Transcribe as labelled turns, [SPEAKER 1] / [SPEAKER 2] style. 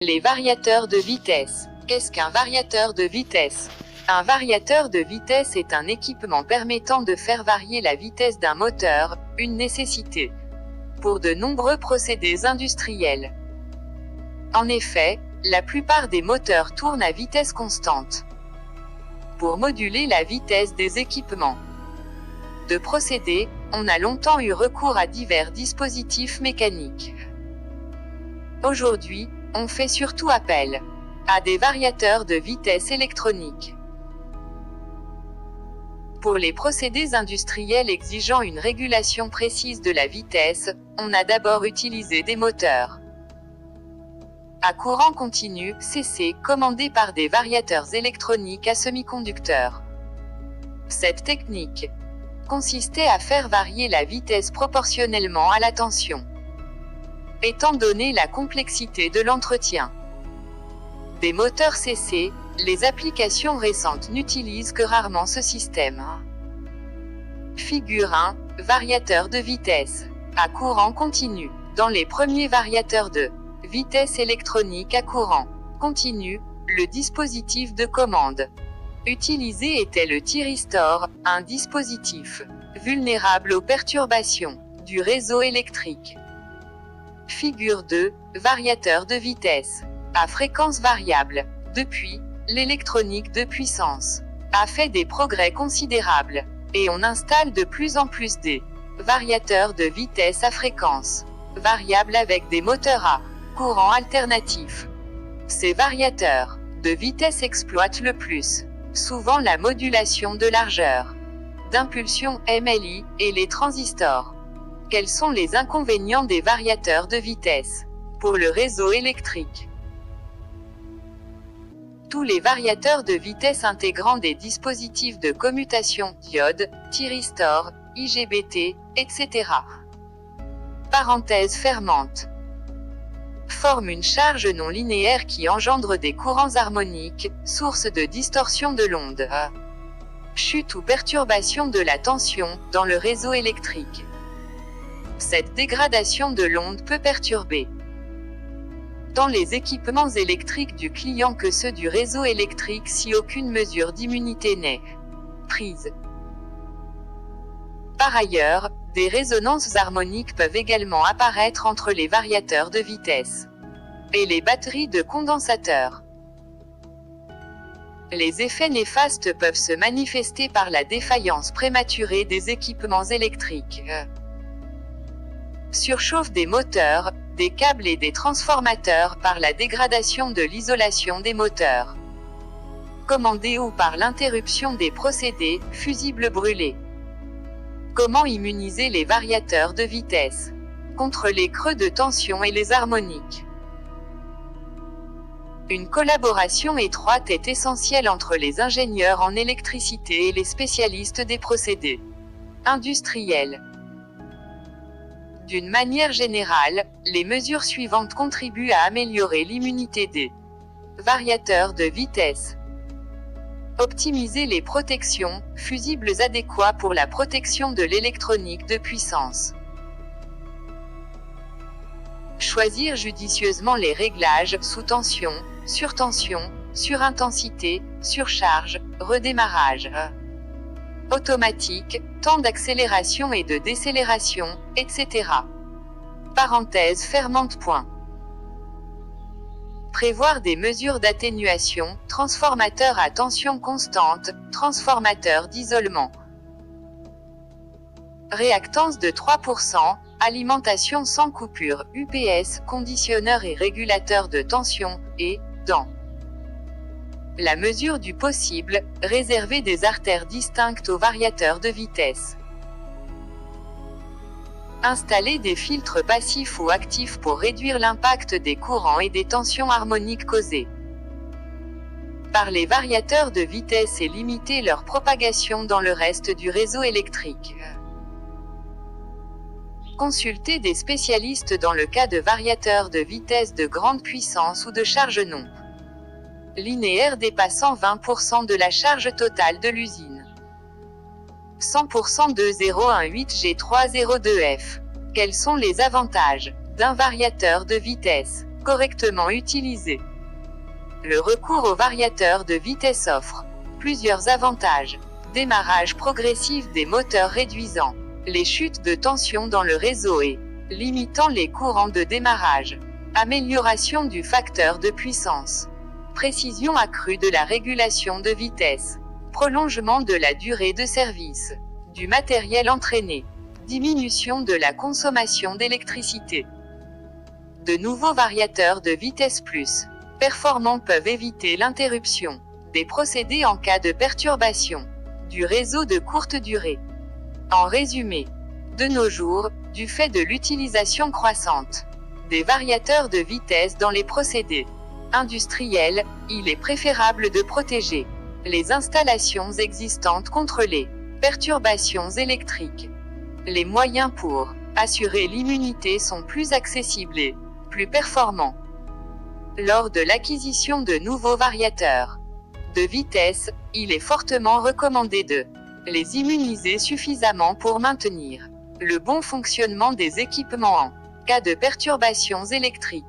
[SPEAKER 1] Les variateurs de vitesse. Qu'est-ce qu'un variateur de vitesse? Un variateur de vitesse est un équipement permettant de faire varier la vitesse d'un moteur, une nécessité pour de nombreux procédés industriels. En effet, la plupart des moteurs tournent à vitesse constante. Pour moduler la vitesse des équipements de procédés, on a longtemps eu recours à divers dispositifs mécaniques. Aujourd'hui, on fait surtout appel à des variateurs de vitesse électroniques. Pour les procédés industriels exigeant une régulation précise de la vitesse, on a d'abord utilisé des moteurs à courant continu, CC, commandés par des variateurs électroniques à semi-conducteurs. Cette technique consistait à faire varier la vitesse proportionnellement à la tension. Étant donné la complexité de l'entretien des moteurs CC, les applications récentes n'utilisent que rarement ce système. Figure 1, variateur de vitesse à courant continu. Dans les premiers variateurs de vitesse électronique à courant continu, le dispositif de commande utilisé était le thyristor, un dispositif vulnérable aux perturbations du réseau électrique. Figure 2, variateur de vitesse à fréquence variable. Depuis, l'électronique de puissance a fait des progrès considérables, et on installe de plus en plus des variateurs de vitesse à fréquence variable avec des moteurs à courant alternatif. Ces variateurs de vitesse exploitent le plus souvent la modulation de largeur d'impulsion MLI et les transistors. Quels sont les inconvénients des variateurs de vitesse pour le réseau électrique? Tous les variateurs de vitesse intégrant des dispositifs de commutation, diode, thyristor, IGBT, etc. Parenthèse fermante. Forment une charge non linéaire qui engendre des courants harmoniques, source de distorsion de l'onde, chute ou perturbation de la tension dans le réseau électrique. Cette dégradation de l'onde peut perturber tant les équipements électriques du client que ceux du réseau électrique si aucune mesure d'immunité n'est prise. Par ailleurs, des résonances harmoniques peuvent également apparaître entre les variateurs de vitesse et les batteries de condensateurs. Les effets néfastes peuvent se manifester par la défaillance prématurée des équipements électriques, surchauffe des moteurs, des câbles et des transformateurs par la dégradation de l'isolation des moteurs commandés ou par l'interruption des procédés, fusibles brûlés. Comment immuniser les variateurs de vitesse contre les creux de tension et les harmoniques? Une collaboration étroite est essentielle entre les ingénieurs en électricité et les spécialistes des procédés industriels. D'une manière générale, les mesures suivantes contribuent à améliorer l'immunité des variateurs de vitesse. Optimiser les protections, fusibles adéquats pour la protection de l'électronique de puissance. Choisir judicieusement les réglages sous tension, surtension, surintensité, surcharge, redémarrage automatique, temps d'accélération et de décélération, etc. Parenthèse fermante. Prévoir des mesures d'atténuation, transformateur à tension constante, transformateur d'isolement. Réactance de 3%, alimentation sans coupure, UPS, conditionneur et régulateur de tension, et, dans la mesure du possible, réserver des artères distinctes aux variateurs de vitesse. Installer des filtres passifs ou actifs pour réduire l'impact des courants et des tensions harmoniques causées par les variateurs de vitesse et limiter leur propagation dans le reste du réseau électrique. Consulter des spécialistes dans le cas de variateurs de vitesse de grande puissance ou de charge non linéaire dépassant 20% de la charge totale de l'usine. 100% 2018G302F. Quels sont les avantages d'un variateur de vitesse correctement utilisé. Le recours aux variateurs de vitesse offre plusieurs avantages. Démarrage progressif des moteurs réduisant les chutes de tension dans le réseau et limitant les courants de démarrage. Amélioration du facteur de puissance. Précision accrue de la régulation de vitesse. Prolongement de la durée de service du matériel entraîné. Diminution de la consommation d'électricité. De nouveaux variateurs de vitesse plus performants peuvent éviter l'interruption des procédés en cas de perturbation du réseau de courte durée. En résumé, de nos jours, du fait de l'utilisation croissante des variateurs de vitesse dans les procédés industriels, il est préférable de protéger les installations existantes contre les perturbations électriques. Les moyens pour assurer l'immunité sont plus accessibles et plus performants. Lors de l'acquisition de nouveaux variateurs de vitesse, il est fortement recommandé de les immuniser suffisamment pour maintenir le bon fonctionnement des équipements en cas de perturbations électriques.